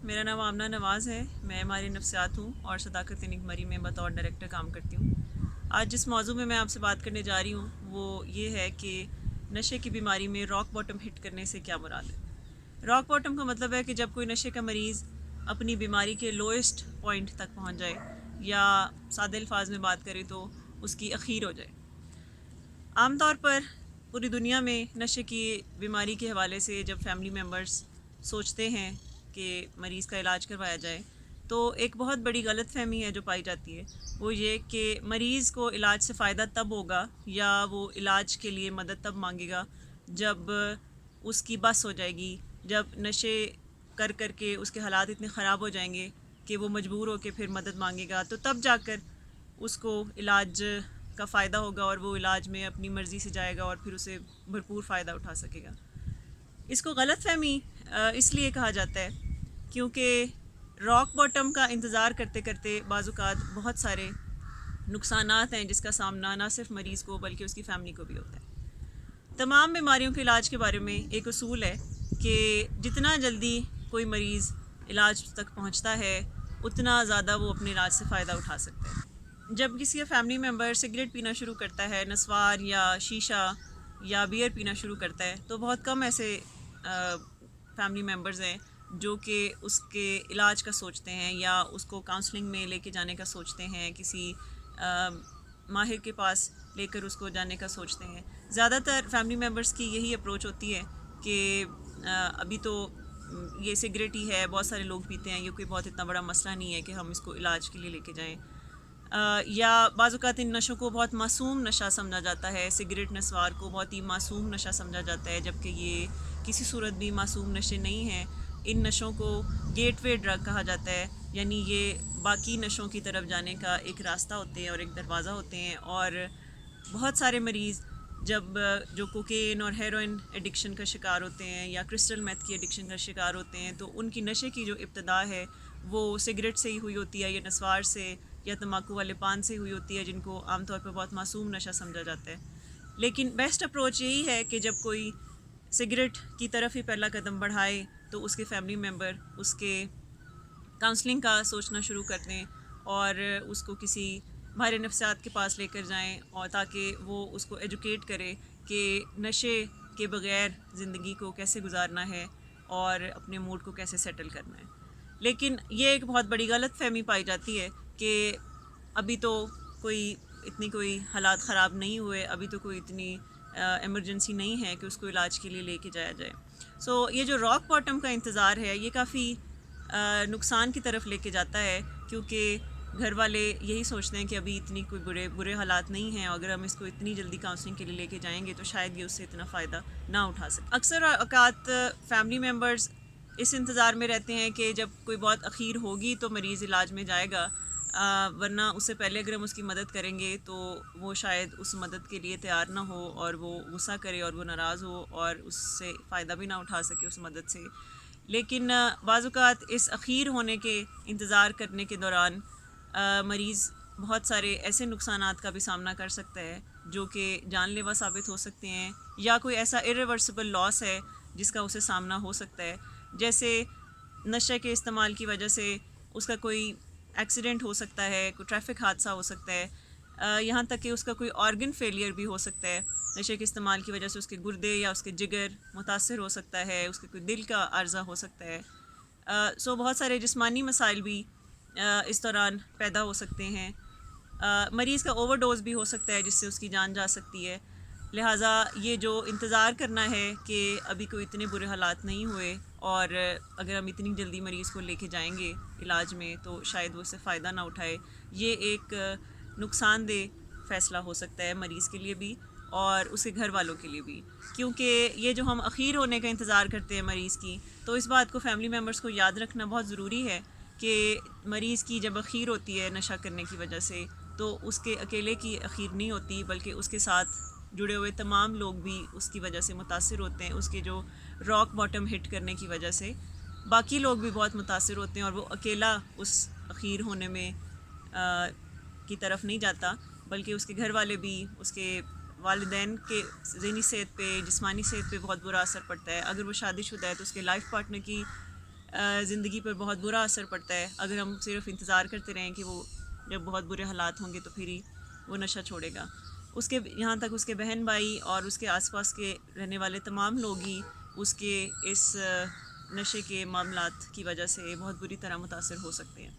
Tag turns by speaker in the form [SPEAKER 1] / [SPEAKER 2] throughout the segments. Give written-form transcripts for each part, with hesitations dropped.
[SPEAKER 1] میرا نام آمنہ نواز ہے. میں ماہر نفسیات ہوں اور صداقت کلینک مری میں بطور ڈائریکٹر کام کرتی ہوں. آج جس موضوع میں آپ سے بات کرنے جا رہی ہوں وہ یہ ہے کہ نشے کی بیماری میں راک باٹم ہٹ کرنے سے کیا مراد ہے. راک باٹم کا مطلب ہے کہ جب کوئی نشے کا مریض اپنی بیماری کے لوئسٹ پوائنٹ تک پہنچ جائے، یا سادہ الفاظ میں بات کریں تو اس کی اخیر ہو جائے. عام طور پر پوری دنیا میں نشے کی بیماری کے حوالے سے جب فیملی ممبرز سوچتے ہیں کہ مریض کا علاج کروایا جائے تو ایک بہت بڑی غلط فہمی ہے جو پائی جاتی ہے، وہ یہ کہ مریض کو علاج سے فائدہ تب ہوگا یا وہ علاج کے لیے مدد تب مانگے گا جب اس کی بس ہو جائے گی، جب نشے کر کر کے اس کے حالات اتنے خراب ہو جائیں گے کہ وہ مجبور ہو کے پھر مدد مانگے گا، تو تب جا کر اس کو علاج کا فائدہ ہوگا اور وہ علاج میں اپنی مرضی سے جائے گا اور پھر اسے بھرپور فائدہ اٹھا سکے گا. اس کو غلط فہمی اس لیے کہا جاتا ہے کیونکہ راک باٹم کا انتظار کرتے کرتے بعض اوقات بہت سارے نقصانات ہیں جس کا سامنا نہ صرف مریض کو بلکہ اس کی فیملی کو بھی ہوتا ہے. تمام بیماریوں کے علاج کے بارے میں ایک اصول ہے کہ جتنا جلدی کوئی مریض علاج تک پہنچتا ہے اتنا زیادہ وہ اپنے علاج سے فائدہ اٹھا سکتا ہے. جب کسی کا فیملی ممبر سگریٹ پینا شروع کرتا ہے، نسوار یا شیشہ یا بیئر پینا شروع کرتا ہے، تو بہت کم ایسے فیملی ممبرز ہیں جو کہ اس کے علاج کا سوچتے ہیں یا اس کو کاؤنسلنگ میں لے کے جانے کا سوچتے ہیں، کسی ماہر کے پاس لے کر اس کو جانے کا سوچتے ہیں. زیادہ تر فیملی ممبرز کی یہی اپروچ ہوتی ہے کہ ابھی تو یہ سگریٹ ہی ہے، بہت سارے لوگ پیتے ہیں، یہ کوئی بہت اتنا بڑا مسئلہ نہیں ہے کہ ہم اس کو علاج کے لیے لے کے جائیں. یا بعض اوقات ان نشوں کو بہت معصوم نشہ سمجھا جاتا ہے. سگریٹ، نسوار کو بہت ہی معصوم نشہ سمجھا جاتا ہے، جبکہ یہ کسی صورت بھی معصوم نشے نہیں ہیں. ان نشوں کو گیٹ وے ڈرگ کہا جاتا ہے، یعنی یہ باقی نشوں کی طرف جانے کا ایک راستہ ہوتے ہیں اور ایک دروازہ ہوتے ہیں. اور بہت سارے مریض جب جو کوکین اور ہیروئن ایڈکشن کا شکار ہوتے ہیں یا کرسٹل میتھ کی ایڈکشن کا شکار ہوتے ہیں تو ان کی نشے کی جو ابتدا ہے وہ سگریٹ سے ہی ہوئی ہوتی ہے یا نسوار سے یا تمباکو والے پان سے ہوئی ہوتی ہے، جن کو عام طور پہ بہت معصوم نشہ سمجھا جاتا ہے. لیکن بیسٹ اپروچ یہی ہے کہ جب کوئی سگریٹ کی طرف ہی پہلا قدم بڑھائے تو اس کے فیملی ممبر اس کے کاؤنسلنگ کا سوچنا شروع کر دیں اور اس کو کسی ماہر نفسیات کے پاس لے کر جائیں، اور تاکہ وہ اس کو ایجوکیٹ کرے کہ نشے کے بغیر زندگی کو کیسے گزارنا ہے اور اپنے موڈ کو کیسے سیٹل کرنا ہے. لیکن یہ ایک بہت بڑی غلط فہمی پائی جاتی ہے کہ ابھی تو کوئی حالات خراب نہیں ہوئے، ابھی تو کوئی اتنی ایمرجنسی نہیں ہے کہ اس کو علاج کے لیے لے کے جایا جائے. یہ جو راک باٹم کا انتظار ہے یہ کافی نقصان کی طرف لے کے جاتا ہے، کیونکہ گھر والے یہی سوچتے ہیں کہ ابھی اتنی کوئی برے حالات نہیں ہیں، اور اگر ہم اس کو اتنی جلدی کاؤنسلنگ کے لیے لے کے جائیں گے تو شاید یہ اس سے اتنا فائدہ نہ اٹھا سکے. اکثر اوقات فیملی ممبرز اس انتظار میں رہتے ہیں کہ جب کوئی بہت اخیر ہوگی تو مریض علاج میں جائے گا، ورنہ اس سے پہلے اگر ہم اس کی مدد کریں گے تو وہ شاید اس مدد کے لیے تیار نہ ہو اور وہ غصہ کرے اور وہ ناراض ہو اور اس سے فائدہ بھی نہ اٹھا سکے اس مدد سے. لیکن بعض اوقات اس اخیر ہونے کے انتظار کرنے کے دوران مریض بہت سارے ایسے نقصانات کا بھی سامنا کر سکتا ہے جو کہ جان لیوا ثابت ہو سکتے ہیں، یا کوئی ایسا irreversible لاس ہے جس کا اسے سامنا ہو سکتا ہے، جیسے نشے کے استعمال کی وجہ سے اس کا کوئی ایکسیڈنٹ ہو سکتا ہے، کوئی ٹریفک حادثہ ہو سکتا ہے، یہاں تک کہ اس کا کوئی آرگن فیلئر بھی ہو سکتا ہے. نشے کے استعمال کی وجہ سے اس کے گردے یا اس کے جگر متاثر ہو سکتا ہے، اس کے کوئی دل کا عارضہ ہو سکتا ہے. بہت سارے جسمانی مسائل بھی اس دوران پیدا ہو سکتے ہیں. مریض کا اوور ڈوز بھی ہو سکتا ہے جس سے اس کی جان جا سکتی ہے. لہٰذا یہ جو انتظار کرنا ہے کہ ابھی کوئی اتنے برے حالات نہیں ہوئے اور اگر ہم اتنی جلدی مریض کو لے کے جائیں گے علاج میں تو شاید وہ اس سے فائدہ نہ اٹھائے، یہ ایک نقصان دہ فیصلہ ہو سکتا ہے مریض کے لیے بھی اور اس کے گھر والوں کے لیے بھی. کیونکہ یہ جو ہم اخیر ہونے کا انتظار کرتے ہیں مریض کی، تو اس بات کو فیملی ممبرس کو یاد رکھنا بہت ضروری ہے کہ مریض کی جب اخیر ہوتی ہے نشہ کرنے کی وجہ سے تو اس کے اکیلے کی اخیر نہیں ہوتی، بلکہ اس کے ساتھ جڑے ہوئے تمام لوگ بھی اس کی وجہ سے متاثر ہوتے ہیں. اس کے جو راک باٹم ہٹ کرنے کی وجہ سے باقی لوگ بھی بہت متاثر ہوتے ہیں اور وہ اکیلا اس اخیر ہونے میں کی طرف نہیں جاتا، بلکہ اس کے گھر والے بھی، اس کے والدین کے ذہنی صحت پہ، جسمانی صحت پہ بہت برا اثر پڑتا ہے. اگر وہ شادی شدہ ہے تو اس کے لائف پارٹنر کی زندگی پر بہت برا اثر پڑتا ہے اگر ہم صرف انتظار کرتے رہیں کہ وہ جب بہت برے حالات ہوں گے تو پھر ہی وہ نشہ چھوڑے گا. اس کے یہاں تک اس کے بہن بھائی اور اس کے آس پاس کے رہنے والے تمام لوگ ہی اس کے اس نشے کے معاملات کی وجہ سے بہت بری طرح متاثر ہو سکتے ہیں.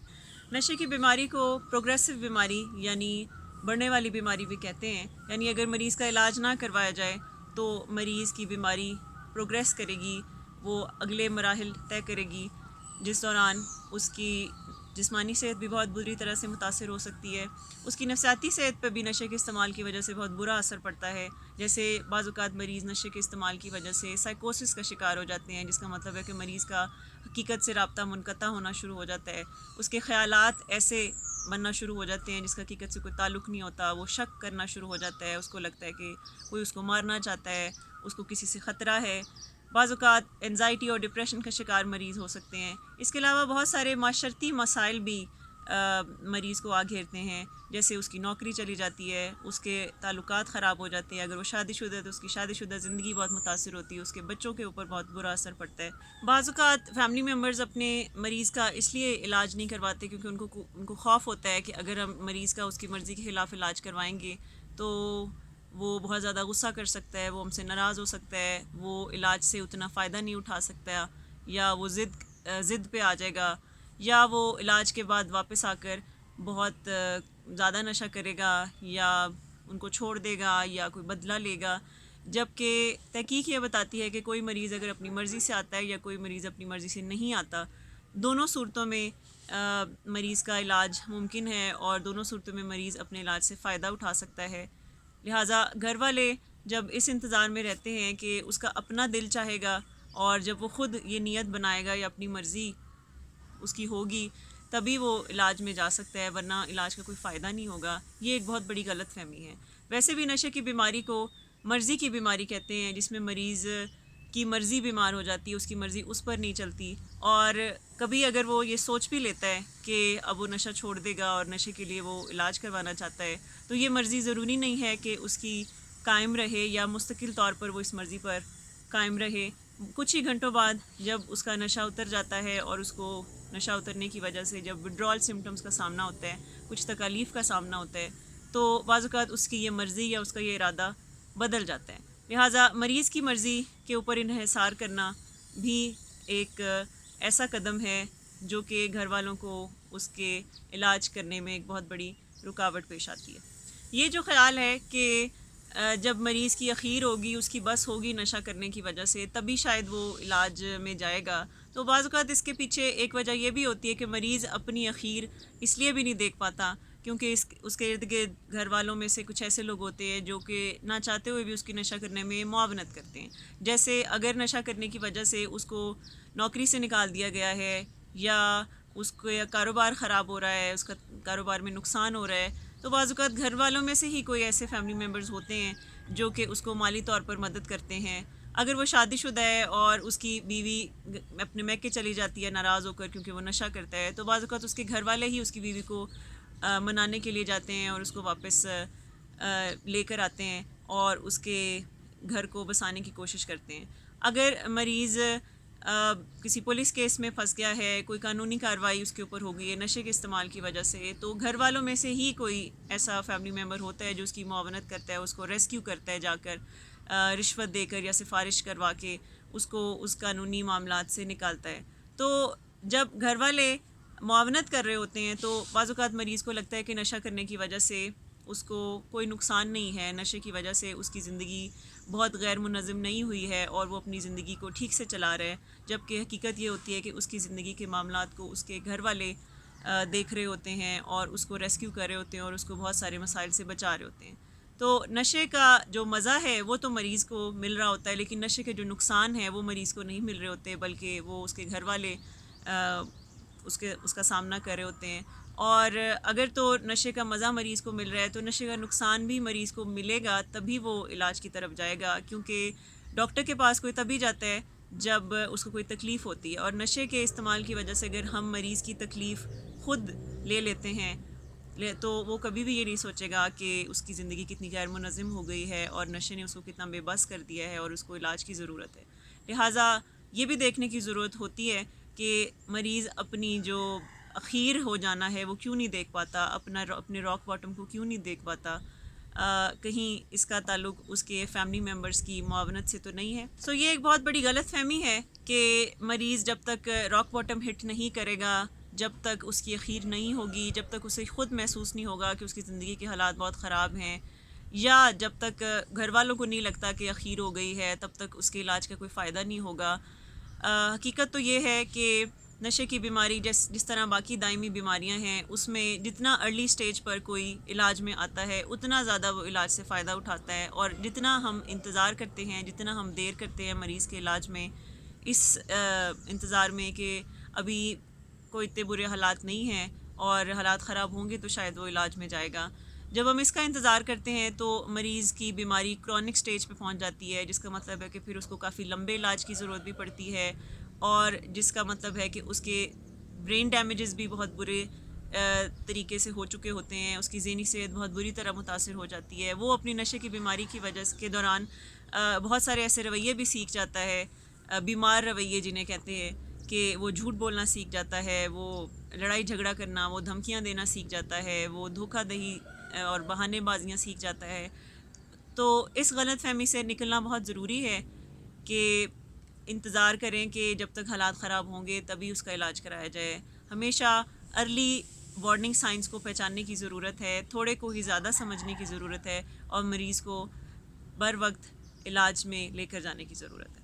[SPEAKER 1] نشے کی بیماری کو پروگریسو بیماری یعنی بڑھنے والی بیماری بھی کہتے ہیں. یعنی اگر مریض کا علاج نہ کروایا جائے تو مریض کی بیماری پروگریس کرے گی، وہ اگلے مراحل طے کرے گی، جس دوران اس کی جسمانی صحت بھی بہت بری طرح سے متاثر ہو سکتی ہے. اس کی نفسیاتی صحت پہ بھی نشے کے استعمال کی وجہ سے بہت برا اثر پڑتا ہے. جیسے بعض اوقات مریض نشے کے استعمال کی وجہ سے سائیکوسس کا شکار ہو جاتے ہیں، جس کا مطلب ہے کہ مریض کا حقیقت سے رابطہ منقطع ہونا شروع ہو جاتا ہے. اس کے خیالات ایسے بننا شروع ہو جاتے ہیں جس کا حقیقت سے کوئی تعلق نہیں ہوتا. وہ شک کرنا شروع ہو جاتا ہے، اس کو لگتا ہے کہ کوئی اس کو مارنا چاہتا ہے، اس کو کسی سے خطرہ ہے. بعض اوقات انزائٹی اور ڈپریشن کا شکار مریض ہو سکتے ہیں. اس کے علاوہ بہت سارے معاشرتی مسائل بھی مریض کو آ گھیرتے ہیں، جیسے اس کی نوکری چلی جاتی ہے، اس کے تعلقات خراب ہو جاتے ہیں. اگر وہ شادی شدہ ہے تو اس کی شادی شدہ زندگی بہت متاثر ہوتی ہے، اس کے بچوں کے اوپر بہت برا اثر پڑتا ہے. بعض اوقات فیملی ممبرز اپنے مریض کا اس لیے علاج نہیں کرواتے کیونکہ ان کو خوف ہوتا ہے کہ اگر ہم مریض کا اس کی مرضی کے خلاف علاج کروائیں گے تو وہ بہت زیادہ غصہ کر سکتا ہے، وہ ہم سے ناراض ہو سکتا ہے، وہ علاج سے اتنا فائدہ نہیں اٹھا سکتا، یا وہ ضد پہ آ جائے گا، یا وہ علاج کے بعد واپس آ کر بہت زیادہ نشہ کرے گا، یا ان کو چھوڑ دے گا، یا کوئی بدلہ لے گا. جبکہ تحقیق یہ بتاتی ہے کہ کوئی مریض اگر اپنی مرضی سے آتا ہے یا کوئی مریض اپنی مرضی سے نہیں آتا، دونوں صورتوں میں مریض کا علاج ممکن ہے اور دونوں صورتوں میں مریض اپنے علاج سے فائدہ اٹھا سکتا ہے. لہٰذا گھر والے جب اس انتظار میں رہتے ہیں کہ اس کا اپنا دل چاہے گا اور جب وہ خود یہ نیت بنائے گا یا اپنی مرضی اس کی ہوگی تبھی وہ علاج میں جا سکتا ہے، ورنہ علاج کا کوئی فائدہ نہیں ہوگا. یہ ایک بہت بڑی غلط فہمی ہے. ویسے بھی نشے کی بیماری کو مرضی کی بیماری کہتے ہیں، جس میں مریض کی مرضی بیمار ہو جاتی ہے، اس کی مرضی اس پر نہیں چلتی. اور کبھی اگر وہ یہ سوچ بھی لیتا ہے کہ اب وہ نشہ چھوڑ دے گا اور نشے کے لیے وہ علاج کروانا چاہتا ہے، تو یہ مرضی ضروری نہیں ہے کہ اس کی قائم رہے یا مستقل طور پر وہ اس مرضی پر قائم رہے. کچھ ہی گھنٹوں بعد جب اس کا نشہ اتر جاتا ہے اور اس کو نشہ اترنے کی وجہ سے جب وڈرال سمٹمز کا سامنا ہوتا ہے، کچھ تکالیف کا سامنا ہوتا ہے، تو بعض اوقات اس کی یہ مرضی یا اس کا یہ ارادہ بدل جاتا ہے. لہٰذا مریض کی مرضی کے اوپر انحصار کرنا بھی ایک ایسا قدم ہے جو کہ گھر والوں کو اس کے علاج کرنے میں ایک بہت بڑی رکاوٹ پیش آتی ہے. یہ جو خیال ہے کہ جب مریض کی اخیر ہوگی، اس کی بس ہوگی نشہ کرنے کی وجہ سے، تبھی شاید وہ علاج میں جائے گا، تو بعض اوقات اس کے پیچھے ایک وجہ یہ بھی ہوتی ہے کہ مریض اپنی اخیر اس لیے بھی نہیں دیکھ پاتا کیونکہ اس کے ارد گرد گھر والوں میں سے کچھ ایسے لوگ ہوتے ہیں جو کہ نہ چاہتے ہوئے بھی اس کی نشہ کرنے میں معاونت کرتے ہیں. جیسے اگر نشہ کرنے کی وجہ سے اس کو نوکری سے نکال دیا گیا ہے، یا اس کو کاروبار خراب ہو رہا ہے، اس کا کاروبار میں نقصان ہو رہا ہے، تو بعض اوقات گھر والوں میں سے ہی کوئی ایسے فیملی ممبرز ہوتے ہیں جو کہ اس کو مالی طور پر مدد کرتے ہیں. اگر وہ شادی شدہ ہے اور اس کی بیوی اپنے میکے چلی جاتی ہے ناراض ہو کر کیونکہ وہ نشہ کرتا ہے، تو بعض اوقات اس کے گھر والے ہی اس کی بیوی کو منانے کے لیے جاتے ہیں اور اس کو واپس لے کر آتے ہیں اور اس کے گھر کو بسانے کی کوشش کرتے ہیں. اگر مریض کسی پولیس کیس میں پھنس گیا ہے، کوئی قانونی کارروائی اس کے اوپر ہو گئی ہے نشے کے استعمال کی وجہ سے، تو گھر والوں میں سے ہی کوئی ایسا فیملی ممبر ہوتا ہے جو اس کی معاونت کرتا ہے، اس کو ریسکیو کرتا ہے، جا کر رشوت دے کر یا سفارش کروا کے اس کو اس قانونی معاملات سے نکالتا ہے. تو جب گھر والے معاونت کر رہے ہوتے ہیں تو بعض اوقات مریض کو لگتا ہے کہ نشہ کرنے کی وجہ سے اس کو کوئی نقصان نہیں ہے، نشے کی وجہ سے اس کی زندگی بہت غیر منظم نہیں ہوئی ہے اور وہ اپنی زندگی کو ٹھیک سے چلا رہا ہے، جبکہ حقیقت یہ ہوتی ہے کہ اس کی زندگی کے معاملات کو اس کے گھر والے دیکھ رہے ہوتے ہیں اور اس کو ریسکیو کر رہے ہوتے ہیں اور اس کو بہت سارے مسائل سے بچا رہے ہوتے ہیں. تو نشے کا جو مزہ ہے وہ تو مریض کو مل رہا ہوتا ہے، لیکن نشے کے جو نقصان ہیں وہ مریض کو نہیں مل رہے ہوتے، بلکہ وہ اس کے گھر والے اس کا سامنا کر رہے ہوتے ہیں. اور اگر تو نشے کا مزہ مریض کو مل رہا ہے تو نشے کا نقصان بھی مریض کو ملے گا، تبھی وہ علاج کی طرف جائے گا، کیونکہ ڈاکٹر کے پاس کوئی تبھی جاتا ہے جب اس کو کوئی تکلیف ہوتی ہے. اور نشے کے استعمال کی وجہ سے اگر ہم مریض کی تکلیف خود لے لیتے ہیں تو وہ کبھی بھی یہ نہیں سوچے گا کہ اس کی زندگی کتنی غیر منظم ہو گئی ہے اور نشے نے اس کو کتنا بے بس کر دیا ہے اور اس کو علاج کی ضرورت ہے. لہٰذا یہ بھی دیکھنے کی ضرورت ہوتی ہے کہ مریض اپنی جو اخیر ہو جانا ہے وہ کیوں نہیں دیکھ پاتا، اپنے راک باٹم کو کیوں نہیں دیکھ پاتا. کہیں اس کا تعلق اس کے فیملی ممبرس کی معاونت سے تو نہیں ہے. سو یہ ایک بہت بڑی غلط فہمی ہے کہ مریض جب تک راک باٹم ہٹ نہیں کرے گا، جب تک اس کی اخیر نہیں ہوگی، جب تک اسے خود محسوس نہیں ہوگا کہ اس کی زندگی کے حالات بہت خراب ہیں، یا جب تک گھر والوں کو نہیں لگتا کہ اخیر ہو گئی ہے، تب تک اس کے علاج کا کوئی فائدہ نہیں ہوگا. حقیقت تو یہ ہے کہ نشے کی بیماری جس طرح باقی دائمی بیماریاں ہیں، اس میں جتنا ارلی سٹیج پر کوئی علاج میں آتا ہے اتنا زیادہ وہ علاج سے فائدہ اٹھاتا ہے، اور جتنا ہم انتظار کرتے ہیں، جتنا ہم دیر کرتے ہیں مریض کے علاج میں، اس انتظار میں کہ ابھی کوئی اتنے برے حالات نہیں ہیں اور حالات خراب ہوں گے تو شاید وہ علاج میں جائے گا. جب ہم اس کا انتظار کرتے ہیں تو مریض کی بیماری کرونک سٹیج پہ پہنچ جاتی ہے، جس کا مطلب ہے کہ پھر اس کو کافی لمبے علاج کی ضرورت بھی پڑتی ہے، اور جس کا مطلب ہے کہ اس کے برین ڈیمیجز بھی بہت برے طریقے سے ہو چکے ہوتے ہیں، اس کی ذہنی صحت بہت بری طرح متاثر ہو جاتی ہے. وہ اپنی نشے کی بیماری کی وجہ کے دوران بہت سارے ایسے رویے بھی سیکھ جاتا ہے، بیمار رویے جنہیں کہتے ہیں، کہ وہ جھوٹ بولنا سیکھ جاتا ہے، وہ لڑائی جھگڑا کرنا، وہ دھمکیاں دینا سیکھ جاتا ہے، وہ دھوکہ دہی اور بہانے بازیاں سیکھ جاتا ہے. تو اس غلط فہمی سے نکلنا بہت ضروری ہے کہ انتظار کریں کہ جب تک حالات خراب ہوں گے تبھی اس کا علاج کرایا جائے. ہمیشہ ارلی وارننگ سائنس کو پہچاننے کی ضرورت ہے، تھوڑے کو ہی زیادہ سمجھنے کی ضرورت ہے، اور مریض کو بر وقت علاج میں لے کر جانے کی ضرورت ہے.